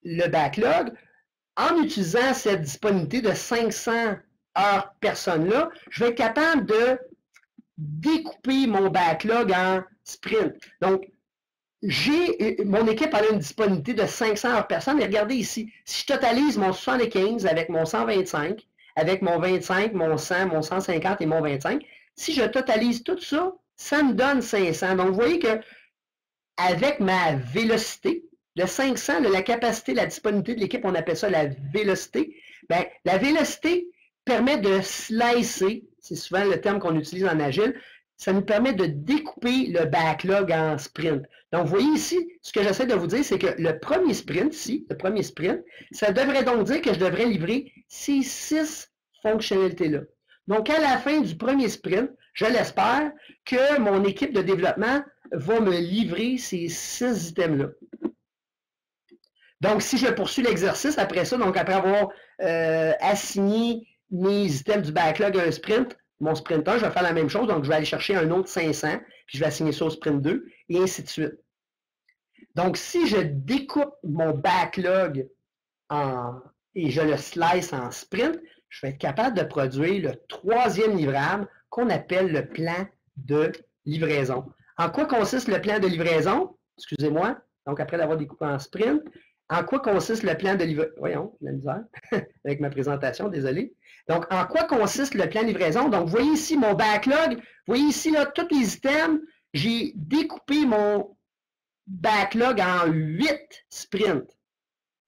le backlog, en utilisant cette disponibilité de 500 heures personnes-là, je vais être capable de découper mon backlog en sprint. Donc, mon équipe a une disponibilité de 500 heures personnes. Et regardez ici, si je totalise mon 75 avec mon 125, avec mon 25, mon 100, mon 150 et mon 25, si je totalise tout ça, ça me donne 500. Donc, vous voyez que avec ma vélocité, le 500, la capacité, la disponibilité de l'équipe, on appelle ça la vélocité. Bien, la vélocité permet de slicer, c'est souvent le terme qu'on utilise en Agile, ça nous permet de découper le backlog en sprint. Donc, vous voyez ici, ce que j'essaie de vous dire, c'est que le premier sprint, ici, le premier sprint, ça devrait donc dire que je devrais livrer ces 6 fonctionnalités-là. Donc, à la fin du premier sprint, je l'espère que mon équipe de développement va me livrer ces 6 items-là. Donc, si je poursuis l'exercice après ça, donc après avoir assigné mes items du backlog à un sprint, mon sprint 1, je vais faire la même chose, donc je vais aller chercher un autre 500, puis je vais assigner ça au sprint 2, et ainsi de suite. Donc, si je découpe mon backlog et je le slice en sprint, je vais être capable de produire le 3e livrable qu'on appelle le plan de livraison. En quoi consiste le plan de livraison? Excusez-moi. Donc, après l'avoir découpé en sprint, en quoi consiste le plan de livraison? Voyons, la misère avec ma présentation, désolé. Donc, en quoi consiste le plan de livraison? Donc, vous voyez ici mon backlog. Vous voyez ici, là, tous les items. J'ai découpé mon backlog en 8 sprints.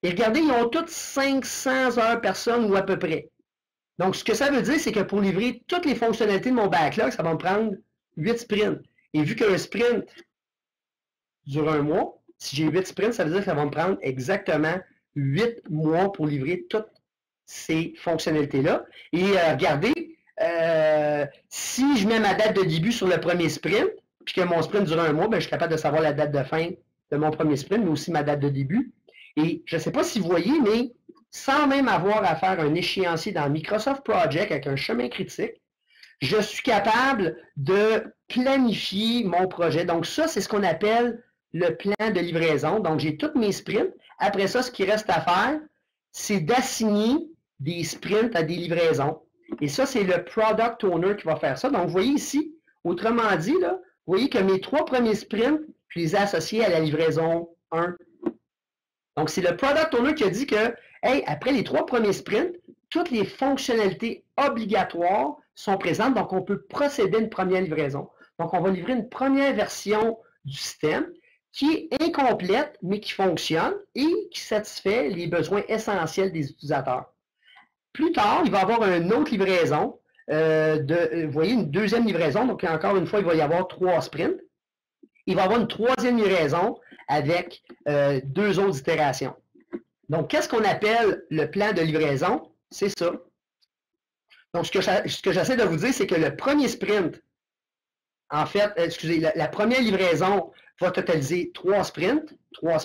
Et regardez, ils ont toutes 500 heures personnes ou à peu près. Donc, ce que ça veut dire, c'est que pour livrer toutes les fonctionnalités de mon backlog, ça va me prendre 8 sprints. Et vu qu'un sprint dure 1 mois, si j'ai 8 sprints, ça veut dire que ça va me prendre exactement 8 mois pour livrer toutes ces fonctionnalités-là. Et regardez, si je mets ma date de début sur le premier sprint, puis que mon sprint dure 1 mois, bien, je suis capable de savoir la date de fin de mon premier sprint, mais aussi ma date de début. Et je ne sais pas si vous voyez, mais sans même avoir à faire un échéancier dans Microsoft Project avec un chemin critique, je suis capable de planifier mon projet. Donc ça, c'est ce qu'on appelle le plan de livraison. Donc j'ai tous mes sprints. Après ça, ce qui reste à faire, c'est d'assigner des sprints à des livraisons. Et ça, c'est le Product Owner qui va faire ça. Donc vous voyez ici, autrement dit, là, vous voyez que mes 3 premiers sprints, je les ai associés à la livraison 1. Donc c'est le Product Owner qui a dit que, hey, après les 3 premiers sprints, toutes les fonctionnalités obligatoires sont présentes, donc on peut procéder à une première livraison. Donc, on va livrer une première version du système qui est incomplète, mais qui fonctionne et qui satisfait les besoins essentiels des utilisateurs. Plus tard, il va y avoir une autre livraison, vous voyez, une 2e livraison, donc encore une fois, il va y avoir 3 sprints. Il va y avoir une 3e livraison avec 2 autres itérations. Donc, qu'est-ce qu'on appelle le plan de livraison? C'est ça. Donc, ce que j'essaie de vous dire, c'est que le premier sprint, en fait, excusez, la première livraison va totaliser 3 sprints, 3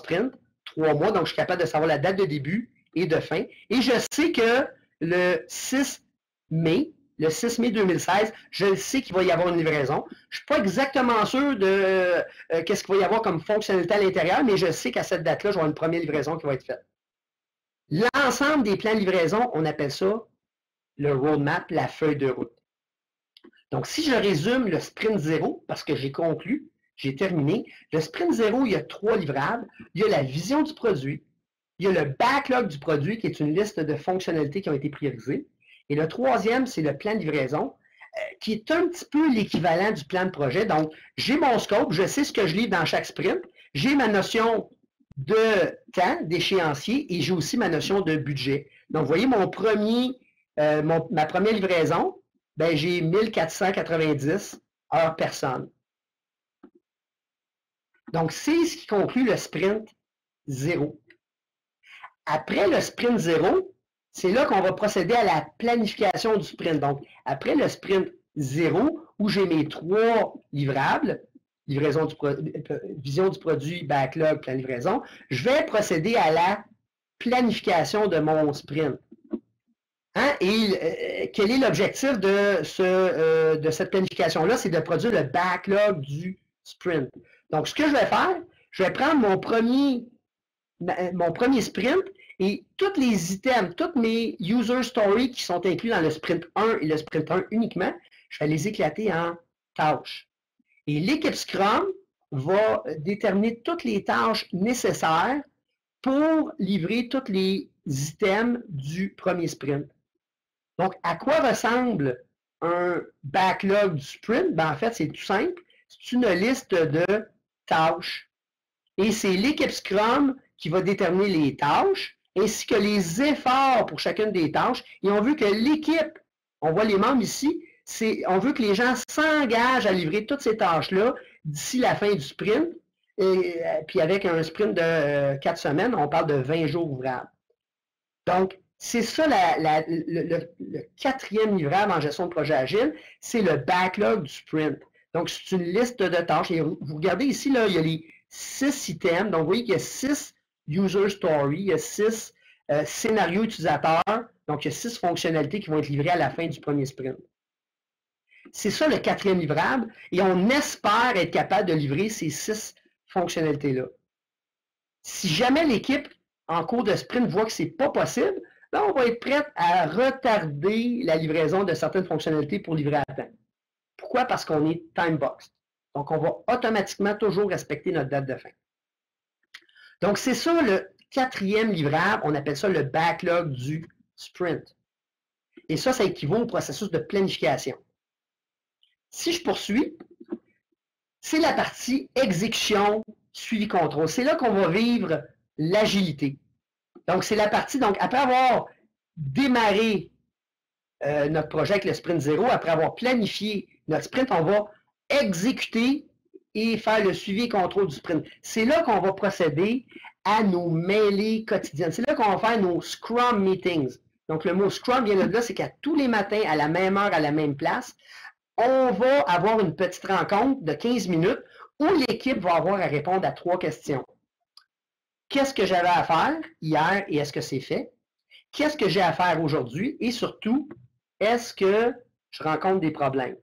mois. Donc, je suis capable de savoir la date de début et de fin. Et je sais que le 6 mai 2016, je sais qu'il va y avoir une livraison. Je ne suis pas exactement sûr de qu'est-ce qu'il va y avoir comme fonctionnalité à l'intérieur, mais je sais qu'à cette date-là, j'aurai une première livraison qui va être faite. L'ensemble des plans de livraison, on appelle ça le roadmap, la feuille de route. Donc, si je résume le sprint 0, parce que j'ai conclu, j'ai terminé. Le sprint 0, il y a 3 livrables. Il y a la vision du produit. Il y a le backlog du produit, qui est une liste de fonctionnalités qui ont été priorisées. Et le troisième, c'est le plan de livraison, qui est un petit peu l'équivalent du plan de projet. Donc, j'ai mon scope, je sais ce que je livre dans chaque sprint. J'ai ma notion de temps, d'échéancier, et j'ai aussi ma notion de budget. Donc, vous voyez, ma première livraison, ben, j'ai 1490 heures personne. Donc, c'est ce qui conclut le sprint 0. Après le sprint 0, c'est là qu'on va procéder à la planification du sprint. Donc, après le sprint 0, où j'ai mes 3 livrables, vision du produit, backlog, plan de livraison, je vais procéder à la planification de mon sprint. Hein? Et quel est l'objectif de cette planification-là? C'est de produire le backlog du sprint. Donc, ce que je vais faire, je vais prendre mon premier sprint et tous les items, toutes mes user stories qui sont inclus dans le sprint 1 et le sprint 1 uniquement, je vais les éclater en tâches. Et l'équipe Scrum va déterminer toutes les tâches nécessaires pour livrer tous les items du premier sprint. Donc, à quoi ressemble un backlog du sprint? Ben, en fait, c'est tout simple. C'est une liste de tâches. Et c'est l'équipe Scrum qui va déterminer les tâches, ainsi que les efforts pour chacune des tâches. Et on veut que l'équipe, on voit les membres ici, on veut que les gens s'engagent à livrer toutes ces tâches-là d'ici la fin du sprint. Et puis avec un sprint de 4 semaines, on parle de 20 jours ouvrables. Donc, c'est ça le quatrième livrable en gestion de projet agile, c'est le backlog du sprint. Donc, c'est une liste de tâches. Et vous regardez ici, là, il y a les 6 items. Donc, vous voyez qu'il y a 6 user stories, il y a 6 scénarios utilisateurs. Donc, il y a 6 fonctionnalités qui vont être livrées à la fin du premier sprint. C'est ça le quatrième livrable. Et on espère être capable de livrer ces 6 fonctionnalités-là. Si jamais l'équipe, en cours de sprint, voit que ce n'est pas possible, là, on va être prêt à retarder la livraison de certaines fonctionnalités pour livrer à temps. Pourquoi? Parce qu'on est time-boxed. Donc, on va automatiquement toujours respecter notre date de fin. Donc, c'est ça le quatrième livrable. On appelle ça le backlog du sprint. Et ça équivaut au processus de planification. Si je poursuis, c'est la partie exécution, suivi, contrôle. C'est là qu'on va vivre l'agilité. Donc, c'est la partie, donc, après avoir démarré notre projet avec le sprint 0, après avoir planifié notre sprint, on va exécuter et faire le suivi et contrôle du sprint. C'est là qu'on va procéder à nos mêlées quotidiennes. C'est là qu'on va faire nos Scrum Meetings. Donc, le mot Scrum vient de là, c'est qu'à tous les matins, à la même heure, à la même place, on va avoir une petite rencontre de 15 minutes où l'équipe va avoir à répondre à 3 questions. Qu'est-ce que j'avais à faire hier et est-ce que c'est fait? Qu'est-ce que j'ai à faire aujourd'hui? Et surtout, est-ce que je rencontre des problèmes?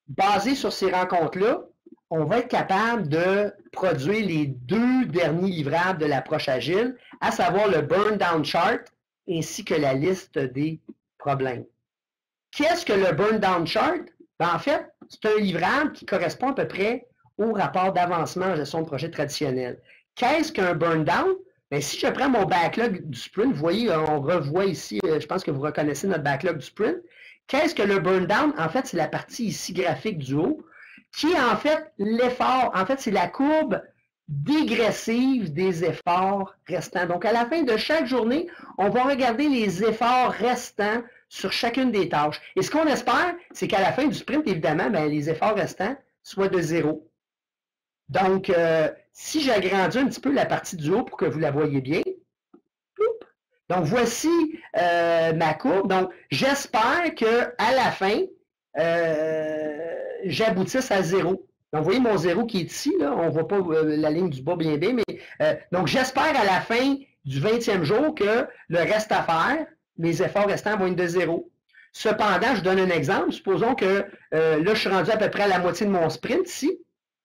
Basé sur ces rencontres-là, on va être capable de produire les 2 derniers livrables de l'approche agile, à savoir le burn down chart ainsi que la liste des problèmes. Qu'est-ce que le burn down chart? Ben, en fait, c'est un livrable qui correspond à peu près au rapport d'avancement en gestion de projet traditionnel. Qu'est-ce qu'un burn down? Ben, si je prends mon backlog du sprint, vous voyez, on revoit ici, je pense que vous reconnaissez notre backlog du sprint. Qu'est-ce que le burn down? En fait, c'est la partie ici graphique du haut, qui est en fait l'effort. En fait, c'est la courbe dégressive des efforts restants. Donc, à la fin de chaque journée, on va regarder les efforts restants sur chacune des tâches. Et ce qu'on espère, c'est qu'à la fin du sprint, évidemment, ben, les efforts restants soient de 0. Donc, si j'agrandis un petit peu la partie du haut pour que vous la voyez bien, donc voici ma courbe. Donc, j'espère qu'à la fin, j'aboutisse à 0. Donc, vous voyez mon 0 qui est ici, là, on ne voit pas la ligne du bas bien, mais donc j'espère à la fin du 20e jour que le reste à faire, mes efforts restants vont être de 0. Cependant, je donne un exemple. Supposons que là, je suis rendu à peu près à la moitié de mon sprint ici.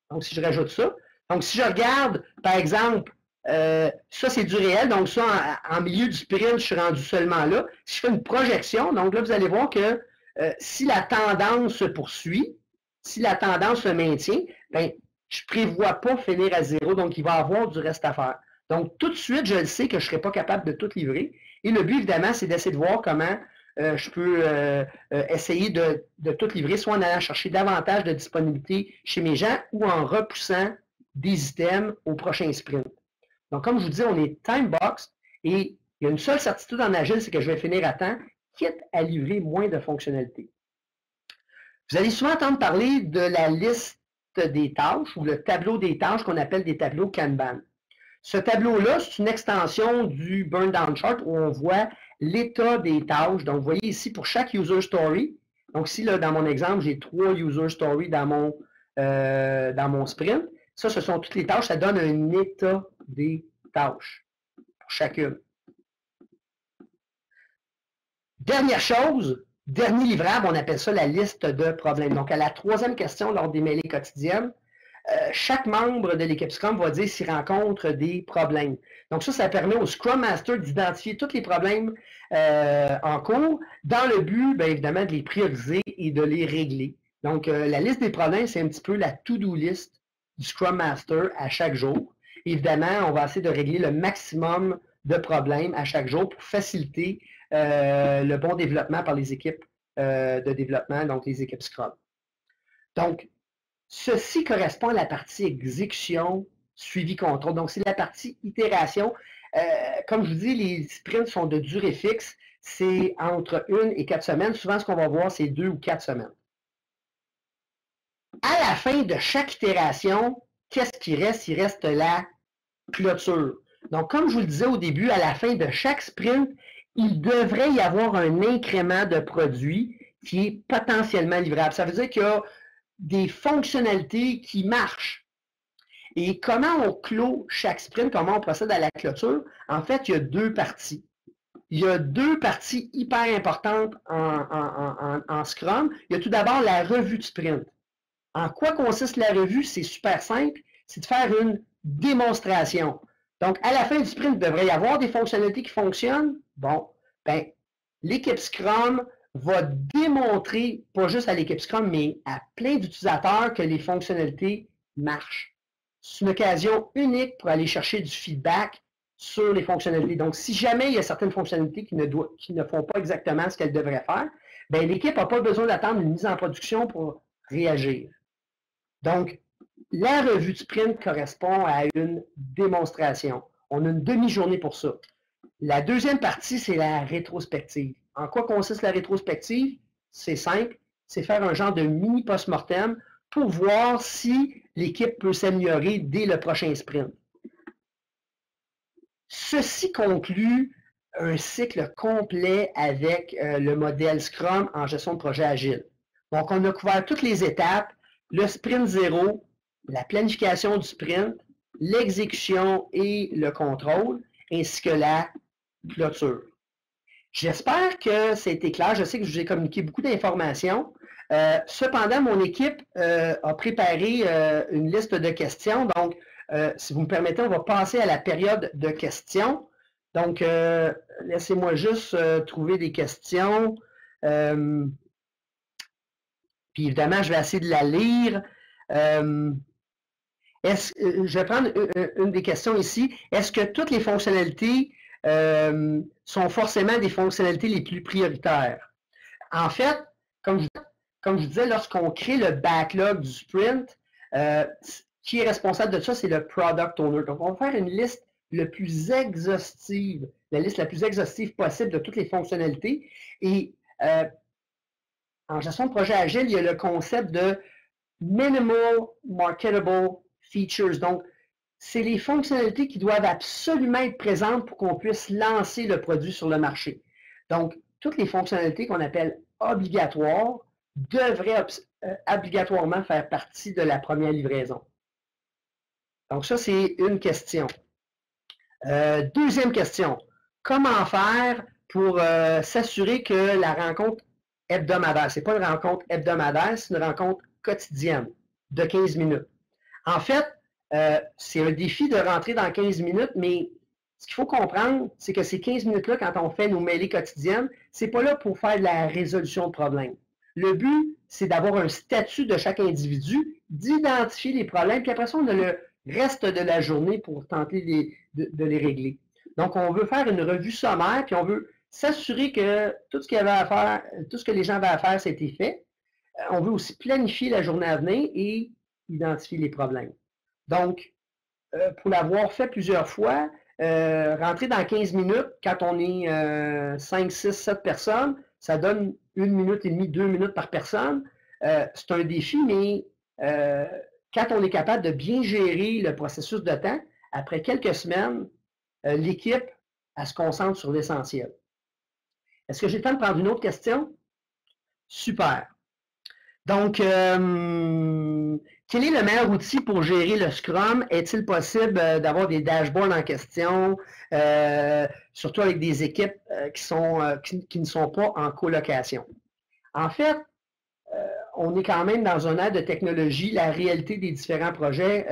Donc, si je rajoute ça. Donc, si je regarde, par exemple, ça, c'est du réel. Donc, ça, en milieu du sprint, je suis rendu seulement là. Si je fais une projection, donc là, vous allez voir que si la tendance se poursuit, Si la tendance se maintient, ben, je ne prévois pas finir à zéro, donc il va y avoir du reste à faire. Donc, tout de suite, je le sais que je ne serai pas capable de tout livrer. Et le but, évidemment, c'est d'essayer de voir comment je peux essayer de tout livrer, soit en allant chercher davantage de disponibilité chez mes gens ou en repoussant des items au prochain sprint. Donc, comme je vous dis, on est time box et il y a une seule certitude en Agile, c'est que je vais finir à temps, quitte à livrer moins de fonctionnalités. Vous allez souvent entendre parler de la liste des tâches ou le tableau des tâches qu'on appelle des tableaux Kanban. Ce tableau-là, c'est une extension du Burn Down Chart où on voit l'état des tâches. Donc, vous voyez ici pour chaque user story. Donc, ici, là, dans mon exemple, j'ai 3 user stories dans mon sprint. Ça, ce sont toutes les tâches. Ça donne un état des tâches pour chacune. Dernière chose, dernier livrable, on appelle ça la liste de problèmes. Donc, à la 3e question lors des mêlées quotidiennes, chaque membre de l'équipe Scrum va dire s'il rencontre des problèmes. Donc ça permet au Scrum Master d'identifier tous les problèmes en cours dans le but, bien évidemment, de les prioriser et de les régler. Donc, la liste des problèmes, c'est un petit peu la to-do list du Scrum Master à chaque jour. Évidemment, on va essayer de régler le maximum de problèmes à chaque jour pour faciliter le bon développement par les équipes de développement, donc les équipes Scrum. Donc, ceci correspond à la partie exécution, suivi, contrôle. Donc, c'est la partie itération. Comme je vous dis, les sprints sont de durée fixe. C'est entre 1 et 4 semaines. Souvent, ce qu'on va voir, c'est 2 ou 4 semaines. À la fin de chaque itération, qu'est-ce qui reste? Il reste la clôture. Donc, comme je vous le disais au début, à la fin de chaque sprint, il devrait y avoir un incrément de produit qui est potentiellement livrable. Ça veut dire qu'il y a des fonctionnalités qui marchent. Et comment on clôt chaque sprint, comment on procède à la clôture? En fait, il y a 2 parties. Il y a 2 parties hyper importantes en Scrum. Il y a tout d'abord la revue de sprint. En quoi consiste la revue? C'est super simple. C'est de faire une démonstration. Donc, à la fin du sprint, il devrait y avoir des fonctionnalités qui fonctionnent. Bon, ben, l'équipe Scrum va démontrer, pas juste à l'équipe Scrum, mais à plein d'utilisateurs que les fonctionnalités marchent. C'est une occasion unique pour aller chercher du feedback sur les fonctionnalités. Donc, si jamais il y a certaines fonctionnalités qui ne font pas exactement ce qu'elles devraient faire, bien, l'équipe n'a pas besoin d'attendre une mise en production pour réagir. Donc, la revue de sprint correspond à une démonstration. On a une demi-journée pour ça. La deuxième partie, c'est la rétrospective. En quoi consiste la rétrospective? C'est simple, c'est faire un genre de mini post-mortem pour voir si l'équipe peut s'améliorer dès le prochain sprint. Ceci conclut un cycle complet avec le modèle Scrum en gestion de projet agile. Donc, on a couvert toutes les étapes, le sprint 0, la planification du sprint, l'exécution et le contrôle, ainsi que la clôture. J'espère que ça a été clair. Je sais que je vous ai communiqué beaucoup d'informations. Cependant, mon équipe a préparé une liste de questions. Donc, si vous me permettez, on va passer à la période de questions. Donc, laissez-moi juste trouver des questions. Puis évidemment, je vais essayer de la lire. Je vais prendre une des questions ici. Est-ce que toutes les fonctionnalités sont forcément des fonctionnalités les plus prioritaires? En fait, comme je disais, lorsqu'on crée le backlog du sprint, qui est responsable de ça, c'est le product owner. Donc, on va faire une liste la plus exhaustive, la liste la plus exhaustive possible de toutes les fonctionnalités. Et en gestion de projet agile, il y a le concept de Minimal Marketable Features. Donc, c'est les fonctionnalités qui doivent absolument être présentes pour qu'on puisse lancer le produit sur le marché. Donc, toutes les fonctionnalités qu'on appelle obligatoires devraient obligatoirement faire partie de la première livraison. Donc, ça, c'est une question. Deuxième question. Comment faire pour s'assurer que la rencontre hebdomadaire, ce n'est pas une rencontre hebdomadaire, c'est une rencontre quotidienne de 15 minutes. En fait, c'est un défi de rentrer dans 15 minutes, mais ce qu'il faut comprendre, c'est que ces 15 minutes-là, quand on fait nos mêlées quotidiennes, ce n'est pas là pour faire de la résolution de problèmes. Le but, c'est d'avoir un statut de chaque individu, d'identifier les problèmes, puis après ça, on a le reste de la journée pour tenter de les régler. Donc, on veut faire une revue sommaire, puis on veut s'assurer que tout ce qu'il y avait à faire, tout ce que les gens avaient à faire, c'était fait. On veut aussi planifier la journée à venir et identifier les problèmes. Donc, pour l'avoir fait plusieurs fois, rentrer dans 15 minutes, quand on est 5, 6, 7 personnes, ça donne 1 minute et demie, 2 minutes par personne. C'est un défi, mais quand on est capable de bien gérer le processus de temps, après quelques semaines, l'équipe, elle se concentre sur l'essentiel. Est-ce que j'ai le temps de prendre une autre question? Super. Donc, quel est le meilleur outil pour gérer le Scrum? Est-il possible d'avoir des dashboards en question, surtout avec des équipes qui ne sont pas en colocation? En fait, on est quand même dans un ère de technologie, la réalité des différents projets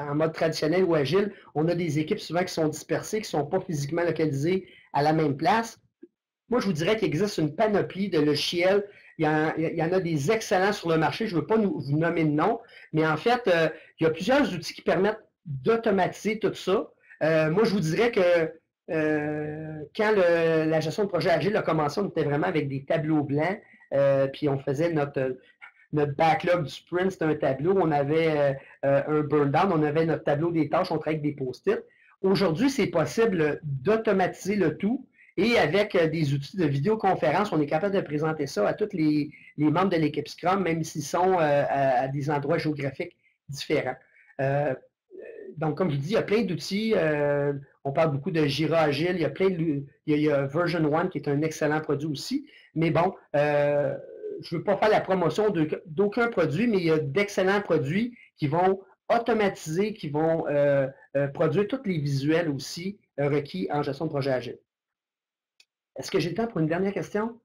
en mode traditionnel ou agile. On a des équipes souvent qui sont dispersées, qui ne sont pas physiquement localisées à la même place. Moi, je vous dirais qu'il existe une panoplie de logiciels. Il y en a des excellents sur le marché. Je ne veux pas vous nommer de nom, mais en fait, il y a plusieurs outils qui permettent d'automatiser tout ça. Moi, je vous dirais que quand la gestion de projet agile a commencé, on était vraiment avec des tableaux blancs, puis on faisait notre backlog du sprint, c'était un tableau. On avait un burn down, on avait notre tableau des tâches, on travaillait avec des post-it. Aujourd'hui, c'est possible d'automatiser le tout. Et avec des outils de vidéoconférence, on est capable de présenter ça à tous les membres de l'équipe Scrum, même s'ils sont à des endroits géographiques différents. Donc, comme je vous dis, il y a plein d'outils. On parle beaucoup de Jira Agile. Il y a Version 1 qui est un excellent produit aussi. Mais bon, je ne veux pas faire la promotion d'aucun produit, mais il y a d'excellents produits qui vont automatiser, qui vont produire tous les visuels aussi requis en gestion de projet agile. Est-ce que j'ai le temps pour une dernière question?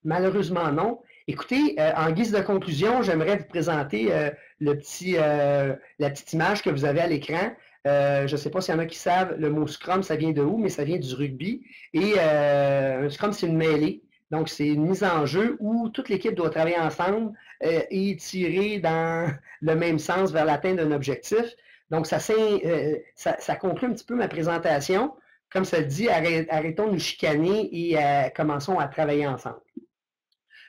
Malheureusement, non. Écoutez, en guise de conclusion, j'aimerais vous présenter la petite image que vous avez à l'écran. Je ne sais pas s'il y en a qui savent, le mot Scrum, ça vient de où, mais ça vient du rugby. Et un Scrum, c'est une mêlée. Donc, c'est une mise en jeu où toute l'équipe doit travailler ensemble et tirer dans le même sens vers l'atteinte d'un objectif. Donc, ça conclut un petit peu ma présentation. Comme ça le dit, arrêtons de nous chicaner et commençons à travailler ensemble.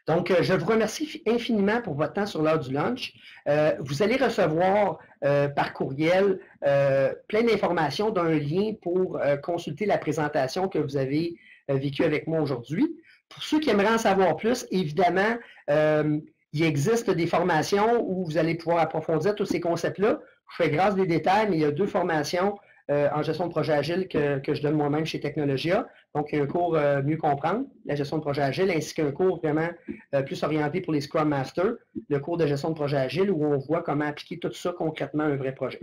Donc, je vous remercie infiniment pour votre temps sur l'heure du lunch. Vous allez recevoir par courriel plein d'informations d'un lien pour consulter la présentation que vous avez vécue avec moi aujourd'hui. Pour ceux qui aimeraient en savoir plus, évidemment, il existe des formations où vous allez pouvoir approfondir tous ces concepts-là. Je fais grâce des détails, mais il y a 2 formations en gestion de projet agile que je donne moi-même chez Technologia. Donc, il y a un cours mieux comprendre, la gestion de projet agile, ainsi qu'un cours vraiment plus orienté pour les Scrum Masters, le cours de gestion de projet agile, où on voit comment appliquer tout ça concrètement à un vrai projet.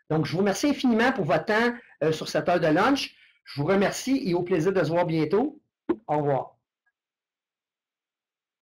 Donc, je vous remercie infiniment pour votre temps sur cette heure de lunch. Je vous remercie et au plaisir de se voir bientôt. Au revoir.